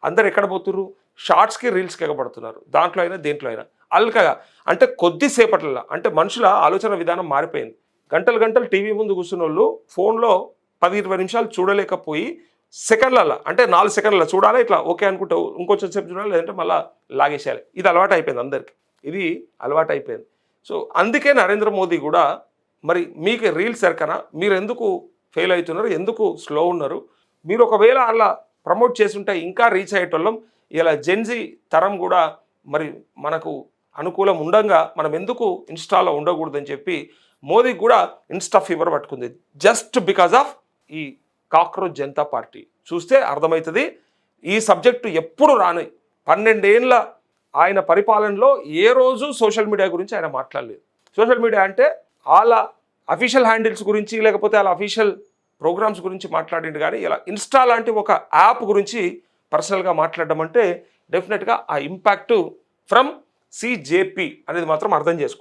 అందరు ఎక్కడ పోతుర్రు? షార్ట్స్కి రీల్స్కి ఎగబడుతున్నారు. దాంట్లో అయినా దేంట్లో అయినా అల్కగా. అంటే కొద్దిసేపట్ల అంటే మనుషుల ఆలోచన విధానం మారిపోయింది. గంటలు గంటలు టీవీ ముందు కూర్చున్న వాళ్ళు ఫోన్లో 10-20 నిమిషాలు చూడలేకపోయి సెకండ్లలో అంటే 4 సెకండ్లలో చూడాలి, ఇట్లా ఓకే అనుకుంటే ఇంకొంచెం సేపు చూడాలి, లేదంటే మళ్ళీ లాగేసేయాలి. ఇది అలవాటు అయిపోయింది అందరికి. ఇది అలవాటు అయిపోయింది. సో అందుకే నరేంద్ర మోదీ కూడా మరి మీకు రీల్స్ ఎరకనా, మీరు ఎందుకు ఫెయిల్ అవుతున్నారు, ఎందుకు స్లో ఉన్నారు, మీరు ఒకవేళ అలా ప్రమోట్ చేస్తుంటే ఇంకా రీచ్ అయ్యేటోళ్ళం. ఇలా జెన్జీ తరం కూడా మరి మనకు అనుకూలం ఉండంగా మనం ఎందుకు ఇన్స్టాలో ఉండకూడదని చెప్పి మోదీకి కూడా ఇన్స్టా ఫీవర్ పట్టుకుంది. జస్ట్ బికాజ్ ఆఫ్ ఈ కాక్రోచ్ జనతా పార్టీ. చూస్తే అర్థమవుతుంది ఈ సబ్జెక్టు ఎప్పుడు రాని 12 ఏళ్ళ ఆయన పరిపాలనలో ఏ రోజు సోషల్ మీడియా గురించి ఆయన మాట్లాడలేదు. సోషల్ మీడియా అంటే వాళ్ళ అఫీషియల్ హ్యాండిల్స్ గురించి లేకపోతే వాళ్ళ అఫీషియల్ ప్రోగ్రామ్స్ గురించి మాట్లాడిండు, కానీ ఇలా ఇన్స్టా లాంటి ఒక యాప్ గురించి పర్సనల్గా మాట్లాడడం అంటే డెఫినెట్గా ఆ ఇంపాక్ట్ ఫ్రమ్ సిజేపీ అనేది మాత్రం అర్థం చేసుకోండి.